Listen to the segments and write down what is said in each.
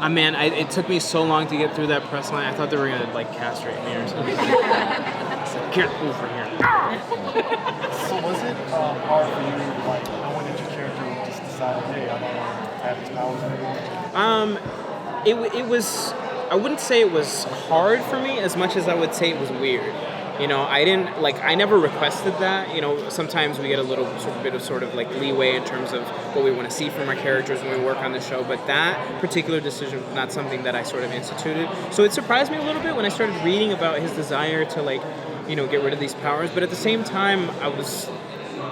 Man, it took me so long to get through that press line. I thought they were gonna like castrate me or something. Can't move from here. So was it hard for you, like, knowing that your character would just decide, hey, I don't want to have his powers anymore? It was. I wouldn't say it was hard for me as much as I would say it was weird. I never requested that. Sometimes we get a little bit of like leeway in terms of what we want to see from our characters when we work on the show, but that particular decision was not something that I sort of instituted. So it surprised me a little bit when I started reading about his desire to get rid of these powers, but at the same time,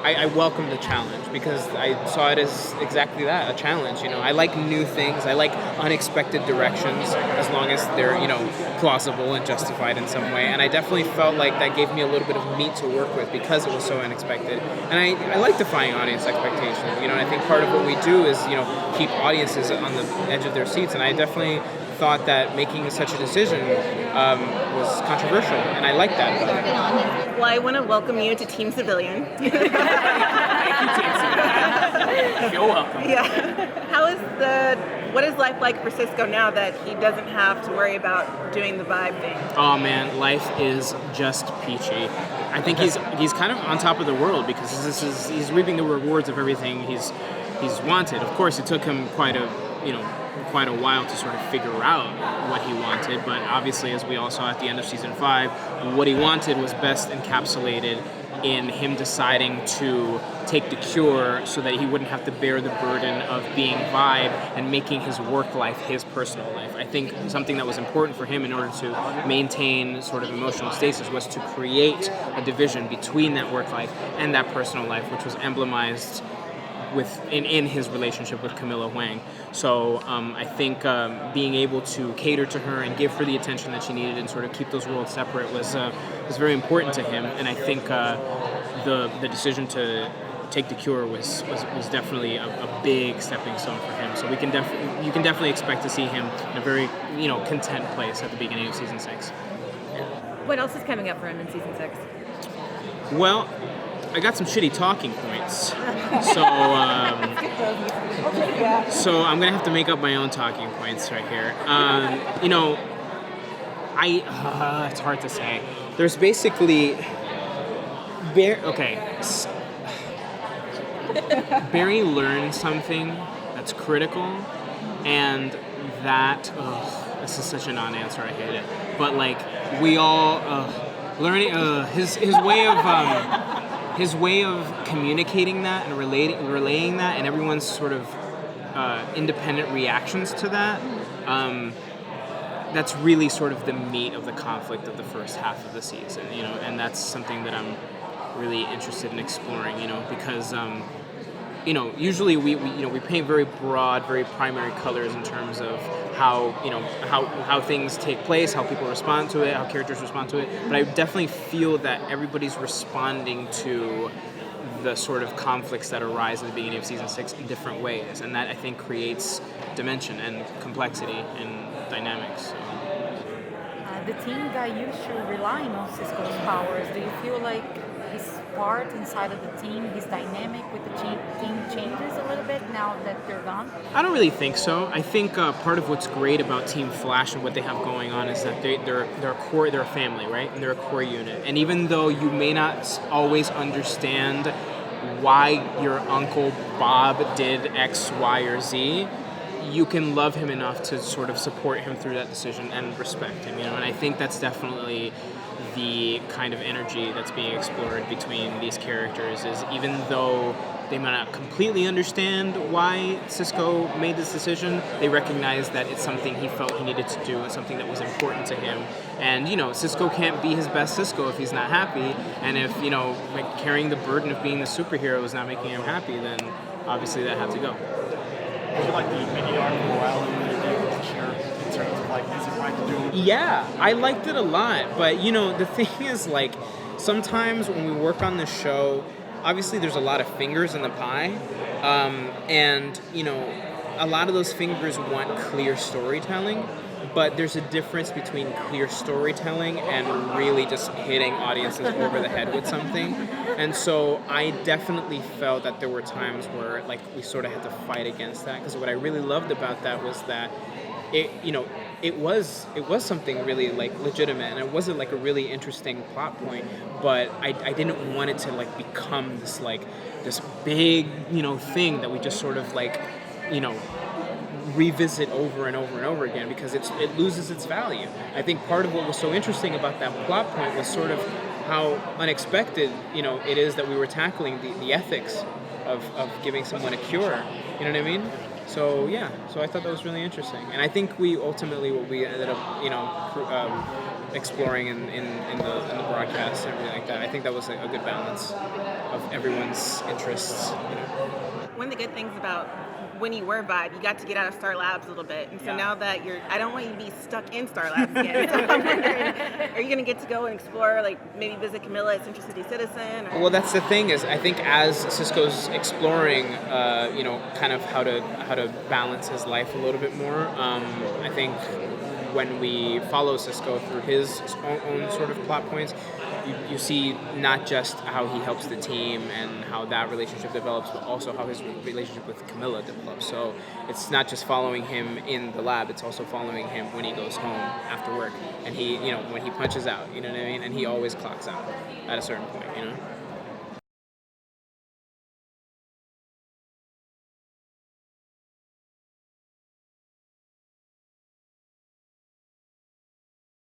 I welcomed the challenge because I saw it as exactly that, a challenge. I like new things. I like unexpected directions as long as they're, plausible and justified in some way. And I definitely felt like that gave me a little bit of meat to work with because it was so unexpected. And I like defying audience expectations. And I think part of what we do is, keep audiences on the edge of their seats. And I definitely thought that making such a decision was controversial, and I like that about it. Well, I want to welcome you to Team Civilian. Thank you, Team Civilian. You're welcome. Yeah. What is life like for Cisco now that he doesn't have to worry about doing the vibe thing? Oh man, life is just peachy. I think he's kind of on top of the world because he's reaping the rewards of everything he's wanted. Of course, it took him quite a while to sort of figure out what he wanted, but obviously, as we all saw at the end of season 5, what he wanted was best encapsulated in him deciding to take the cure so that he wouldn't have to bear the burden of being Vibe and making his work life his personal life. I think something that was important for him in order to maintain sort of emotional stasis was to create a division between that work life and that personal life, which was emblemized in his relationship with Camilla Wang. So I think being able to cater to her and give her the attention that she needed and sort of keep those worlds separate was very important to him. And I think the decision to take the cure was definitely a big stepping stone for him. So you can definitely expect to see him in a very content place at the beginning of season 6. What else is coming up for him in season 6? Well, I got some shitty talking points, so I'm gonna have to make up my own talking points right here. It's hard to say. There's basically Barry learned something that's critical, and that this is such a non-answer. I hate it, but we all learning his way of communicating that and relaying that, and everyone's sort of independent reactions to that, that's really sort of the meat of the conflict of the first half of the season, and that's something that I'm really interested in exploring, because usually we paint very broad, very primary colors in terms of how things take place, how people respond to it, how characters respond to it. But I definitely feel that everybody's responding to the sort of conflicts that arise at the beginning of season 6 in different ways, and that I think creates dimension and complexity and dynamics. So. The team got used to relying on Cisco's powers. Do you feel like his part inside of the team, his dynamic with the team changes a little bit now that they're gone? I don't really think so. I think part of what's great about Team Flash and what they have going on is that they're a family, right? And they're a core unit. And even though you may not always understand why your Uncle Bob did X, Y, or Z, you can love him enough to sort of support him through that decision and respect him, And I think that's definitely the kind of energy that's being explored between these characters, is even though they might not completely understand why Cisco made this decision, they recognize that it's something he felt he needed to do and something that was important to him. And, Cisco can't be his best Cisco if he's not happy. And if, carrying the burden of being the superhero is not making him happy, then obviously that had to go. I feel like the mini arc morality was sure in terms of is it right to do? Yeah, I liked it a lot, but the thing is sometimes when we work on this show, obviously there's a lot of fingers in the pie, and a lot of those fingers want clear storytelling, but there's a difference between clear storytelling and really just hitting audiences over the head with something. And so I definitely felt that there were times where we sort of had to fight against that, because what I really loved about that was that it was something really like legitimate, and it wasn't like a really interesting plot point, but I didn't want it to like become this big thing that we just sort of like revisit over and over and over again, because it loses its value. I think part of what was so interesting about that plot point was sort of how unexpected it is that we were tackling the ethics of giving someone a cure. You know what I mean? So I thought that was really interesting, and I think what we ended up exploring in the broadcast and everything like that. I think that was a good balance of everyone's interests. One of the good things about when you were Vibe, you got to get out of Star Labs a little bit, and so now that I don't want you to be stuck in Star Labs again. So I'm wondering, are you going to get to go and explore, like maybe visit Camilla at Central City Citizen? Or? Well, that's the thing is, I think as Cisco's exploring, kind of how to balance his life a little bit more. I think when we follow Cisco through his own sort of plot points, you see not just how he helps the team and how that relationship develops, but also how his relationship with Camilla develops. So it's not just following him in the lab, it's also following him when he goes home after work, and he, when he punches out, you know what I mean? And he always clocks out at a certain point,